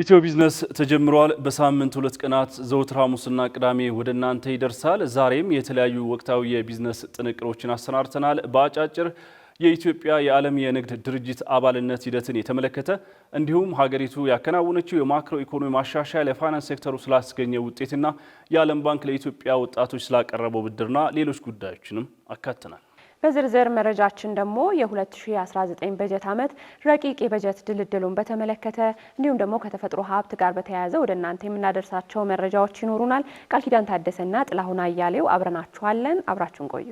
ኢትዮ ቢዝነስ ተጀምሯል። በሳምንት 2 ቀናት ዘወትር ሐሙስና ቅዳሜ ወደ እናንተ ይደርሳል። ዛሬም የተለያዩ ወቅታዊ የቢዝነስ ጥንቅሮችን አሰናድተናል። በአጫጭር የኢትዮጵያ የዓለም የንግድ ድርጅት አባልነት ሂደትን የተመለከተ እንዲሁም ሀገሪቱ ያከናወነችው የማክሮ ኢኮኖሚ ማሻሻያ ለፋይናንስ ሴክተሩ ስላስገኘ ውጤትና የዓለም ባንክ ለኢትዮጵያ ወጣቶች ስላቀረበው ብድርና ሌሎች ጉዳዮችንም አካተናል። በዝርዝር መረጃችን ደግሞ የ2019 በጀት ዓመት ረቂቅ የበጀት ድልድሉን በተመለከተ እንዲሁም ደግሞ ከተፈጥሮ ሀብት ጋር በተያያዘ ወደ እናንተ የምናደርሳቸው መረጃዎች ይኖሩናል። ቃል ኪዳን ታደሰና ጥላሁን አያሌው አብረናችኋለን። አብራችሁን ቆዩ።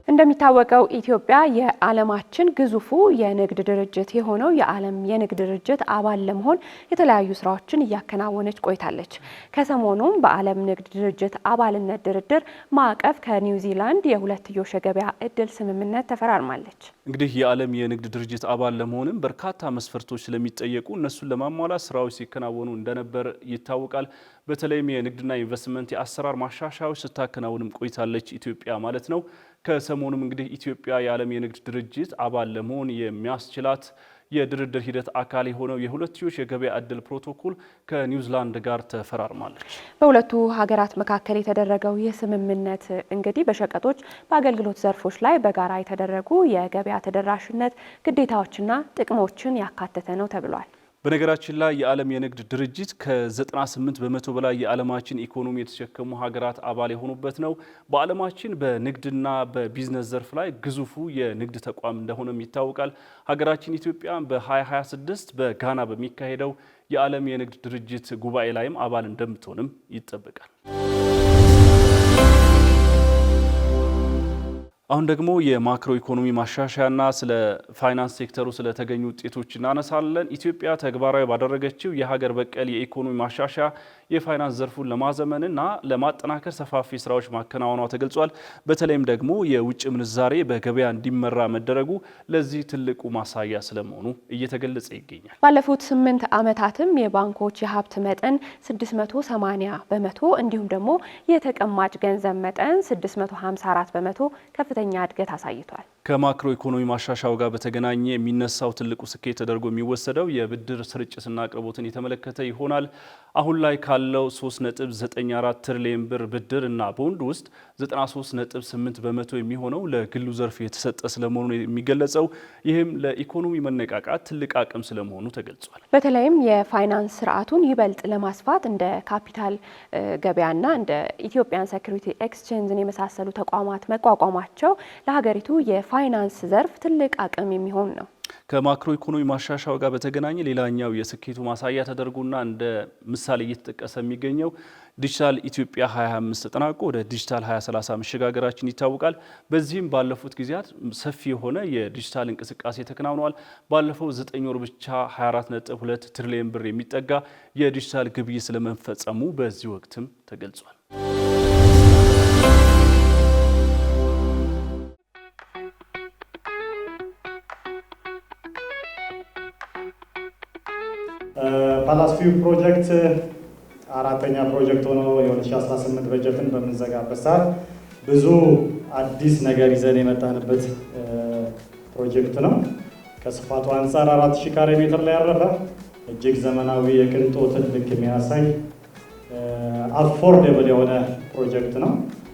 እንደሚታወቀው ኢትዮጵያ የዓለማችን ግዙፉ የንግድ ድርጅት የሆነው የዓለም የንግድ ድርጅት አባል ለመሆን የተለያዩ ስራዎችን እያከናወነች ቆይታለች። ከሰሞኑም በዓለም ንግድ ድርጅት አባልነት ድርድር ማዕቀፍ ከኒውዚላንድ የሁለትዮሽ የገበያ እድል ስምምነት ተፈራርማለች። እንግዲህ የዓለም የንግድ ድርጅት አባል ለመሆንም በርካታ መስፈርቶች ስለሚጠየቁ እነሱን ለማሟላት ስራዎች ሲከናወኑ እንደነበር ይታወቃል። በተለይም የንግድና ኢንቨስትመንት የአሰራር ማሻሻያዎች ስታከናውንም ቆይታለች ኢትዮጵያ ማለት ነው። ከሰሞኑም እንግዲህ ኢትዮጵያ የዓለም የንግድ ድርጅት አባል ለመሆን የሚያስችላት የድርድር ሂደት አካል የሆነው የሁለትዮሽ የገበያ እድል ፕሮቶኮል ከኒውዚላንድ ጋር ተፈራርማለች። በሁለቱ ሀገራት መካከል የተደረገው የስምምነት እንግዲህ በሸቀጦች በአገልግሎት ዘርፎች ላይ በጋራ የተደረጉ የገበያ ተደራሽነት ግዴታዎችና ጥቅሞችን ያካተተ ነው ተብሏል። በነገራችን ላይ የዓለም የንግድ ድርጅት ከ98 በመቶ በላይ የዓለማችን ኢኮኖሚ የተሸከሙ ሀገራት አባል የሆኑበት ነው። በዓለማችን በንግድና በቢዝነስ ዘርፍ ላይ ግዙፉ የንግድ ተቋም እንደሆነም ይታወቃል። ሀገራችን ኢትዮጵያ በ2026 በጋና በሚካሄደው የዓለም የንግድ ድርጅት ጉባኤ ላይም አባል እንደምትሆንም ይጠበቃል። አሁን ደግሞ የማክሮ ኢኮኖሚ ማሻሻያና ስለ ፋይናንስ ሴክተሩ ስለተገኙ ውጤቶች እናነሳለን። ኢትዮጵያ ተግባራዊ ባደረገችው የሀገር በቀል የኢኮኖሚ ማሻሻያ የፋይናንስ ዘርፉን ለማዘመንና ለማጠናከር ሰፋፊ ስራዎች ማከናወኗ ተገልጿል። በተለይም ደግሞ የውጭ ምንዛሬ በገበያ እንዲመራ መደረጉ ለዚህ ትልቁ ማሳያ ስለመሆኑ እየተገለጸ ይገኛል። ባለፉት 8 ዓመታትም የባንኮች የሀብት መጠን 680 በመቶ እንዲሁም ደግሞ የተቀማጭ ገንዘብ መጠን 654 በመቶ ከፍተኛ እድገት አሳይቷል። ከማክሮ ኢኮኖሚ ማሻሻያው ጋር በተገናኘ የሚነሳው ትልቁ ስኬት ተደርጎ የሚወሰደው የብድር ስርጭትና አቅርቦትን የተመለከተ ይሆናል። አሁን ላይ ካለው 3.94 ትሪሊዮን ብር ብድር እና ቦንድ ውስጥ 93.8 በመቶ የሚሆነው ለግሉ ዘርፍ የተሰጠ ስለመሆኑ የሚገለጸው፣ ይህም ለኢኮኖሚ መነቃቃት ትልቅ አቅም ስለመሆኑ ተገልጿል። በተለይም የፋይናንስ ስርዓቱን ይበልጥ ለማስፋት እንደ ካፒታል ገበያና እንደ ኢትዮጵያን ሴኩሪቲ ኤክስቼንጅን የመሳሰሉ ተቋማት መቋቋማቸው ለሀገሪቱ የፋይናንስ ዘርፍ ትልቅ አቅም የሚሆን ነው። ከማክሮ ኢኮኖሚ ማሻሻያው ጋር በተገናኘ ሌላኛው የስኬቱ ማሳያ ተደርጎና እንደ ምሳሌ እየተጠቀሰ የሚገኘው ዲጂታል ኢትዮጵያ 2025 ተጠናቆ ወደ ዲጂታል 2030 መሸጋገራችን ይታወቃል። በዚህም ባለፉት ጊዜያት ሰፊ የሆነ የዲጂታል እንቅስቃሴ ተከናውኗል። ባለፈው 9 ወር ብቻ 24.2 ትሪሊዮን ብር የሚጠጋ የዲጂታል ግብይት ስለመፈጸሙ በዚህ ወቅትም ተገልጿል። ፓላስ ቪው ፕሮጀክት አራተኛ ፕሮጀክት ሆኖ የ2018 በጀትን በምንዘጋበት ሰዓት ብዙ አዲስ ነገር ይዘን የመጣንበት ፕሮጀክት ነው። ከስፋቱ አንጻር 4000 ካሬ ሜትር ላይ ያረፈ እጅግ ዘመናዊ የቅንጦትን ልክ የሚያሳይ አፎርደብል የሆነ ፕሮጀክት ነው።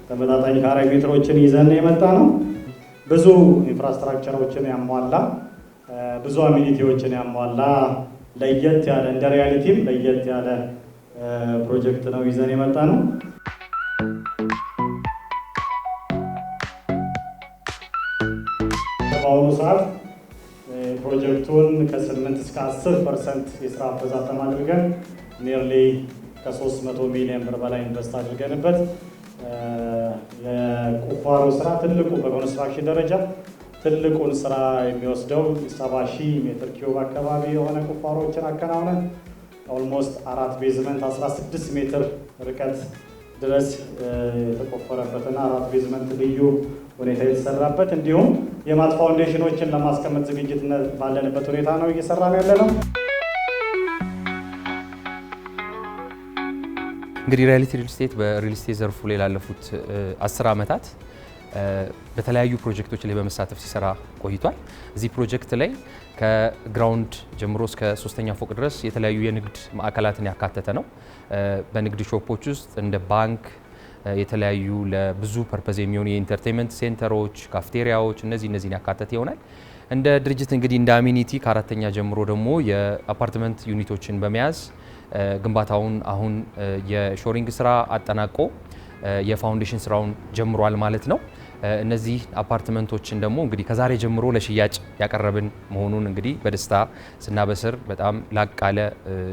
ተመጣጣኝ ካሬ ሜትሮችን ይዘን የመጣ ነው። ብዙ ኢንፍራስትራክቸሮችን ያሟላ፣ ብዙ አሚኒቲዎችን ያሟላ ለየት ያለ እንደ ሪያሊቲም ለየት ያለ ፕሮጀክት ነው ይዘን የመጣ ነው። በአሁኑ ሰዓት ፕሮጀክቱን ከ8 እስከ 10% የስራ አፈጻጸም አድርገን ኒርሊ ከ300 ሚሊዮን ብር በላይ ኢንቨስት አድርገንበት የቁፋሮ ስራ ትልቁ በኮንስትራክሽን ደረጃ ትልቁን ስራ የሚወስደው 70,000 ሜትር ኪዩብ አካባቢ የሆነ ቁፋሮችን አከናውነን ኦልሞስት 4 ቤዝመንት 16 ሜትር ርቀት ድረስ የተቆፈረበትና 4 ቤዝመንት ልዩ ሁኔታ የተሰራበት እንዲሁም የማት ፋውንዴሽኖችን ለማስቀመጥ ዝግጅት ባለንበት ሁኔታ ነው እየሰራን ያለ ነው። እንግዲህ ሪያሊቲ ሪል ስቴት በሪል ስቴት ዘርፉ ላይ ላለፉት 10 ዓመታት በተለያዩ ፕሮጀክቶች ላይ በመሳተፍ ሲሰራ ቆይቷል። እዚህ ፕሮጀክት ላይ ከግራውንድ ጀምሮ እስከ 3ኛ ፎቅ ድረስ የተለያዩ የንግድ ማዕከላትን ያካተተ ነው። በንግድ ሾፖች ውስጥ እንደ ባንክ፣ የተለያዩ ለብዙ ፐርፐዝ የሚሆኑ የኢንተርቴንመንት ሴንተሮች፣ ካፍቴሪያዎች እነዚህን ያካተተ ይሆናል። እንደ ድርጅት እንግዲህ እንደ አሚኒቲ ከ4ኛ ጀምሮ ደግሞ የአፓርትመንት ዩኒቶችን በመያዝ ግንባታውን አሁን የሾሪንግ ስራ አጠናቆ የፋውንዴሽን ስራውን ጀምሯል ማለት ነው። እነዚህ አፓርትመንቶችን ደግሞ እንግዲህ ከዛሬ ጀምሮ ለሽያጭ ያቀረብን መሆኑን እንግዲህ በደስታ ስናበስር በጣም ላቅ ያለ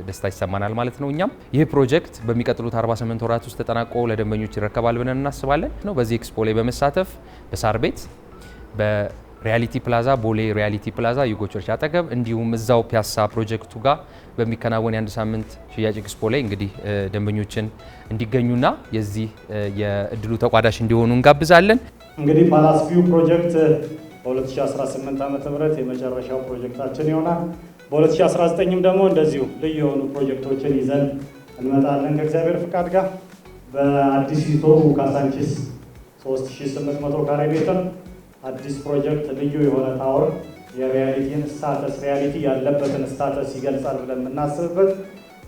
ደስታ ይሰማናል ማለት ነው። እኛም ይህ ፕሮጀክት በሚቀጥሉት 48 ወራት ውስጥ ተጠናቆ ለደንበኞች ይረከባል ብለን እናስባለን ነው። በዚህ ኤክስፖ ላይ በመሳተፍ በሳር ቤት በሪያሊቲ ፕላዛ ቦሌ ሪያሊቲ ፕላዛ ዩጎ ቸርች አጠገብ እንዲሁም እዛው ፒያሳ ፕሮጀክቱ ጋር በሚከናወን የአንድ ሳምንት ሽያጭ ኤክስፖ ላይ እንግዲህ ደንበኞችን እንዲገኙና የዚህ የእድሉ ተቋዳሽ እንዲሆኑ እንጋብዛለን። እንግዲህ ፓላስ ቪው ፕሮጀክት በ2018 ዓ.ም የመጨረሻው ፕሮጀክታችን ይሆናል። በ2019ም ደግሞ እንደዚሁ ልዩ የሆኑ ፕሮጀክቶችን ይዘን እንመጣለን ከእግዚአብሔር ፍቃድ ጋር። በአዲሲቱ ካሳንቺስ 3800 ካሬ ሜትር አዲስ ፕሮጀክት ልዩ የሆነ ታወር የሪያሊቲን ስታተስ ሪያሊቲ ያለበትን ስታተስ ይገልጻል ብለን የምናስብበት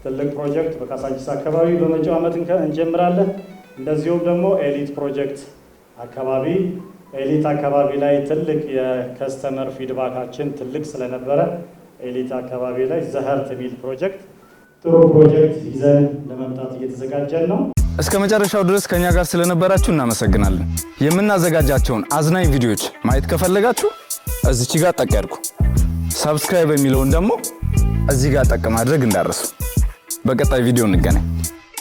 ትልቅ ፕሮጀክት በካሳንቺስ አካባቢ በመጪው ዓመት እንጀምራለን። እንደዚሁም ደግሞ ኤሊት ፕሮጀክት አካባቢ ኤሊት አካባቢ ላይ ትልቅ የከስተመር ፊድባካችን ትልቅ ስለነበረ ኤሊት አካባቢ ላይ ዘህርት ሚል ፕሮጀክት ጥሩ ፕሮጀክት ይዘን ለመምጣት እየተዘጋጀን ነው። እስከ መጨረሻው ድረስ ከኛ ጋር ስለነበራችሁ እናመሰግናለን። የምናዘጋጃቸውን አዝናኝ ቪዲዮዎች ማየት ከፈለጋችሁ እዚች ጋር ጠቅ ያድርጉ። ሰብስክራይብ የሚለውን ደግሞ እዚህ ጋር ጠቅ ማድረግ እንዳትረሱ። በቀጣይ ቪዲዮ እንገናኝ።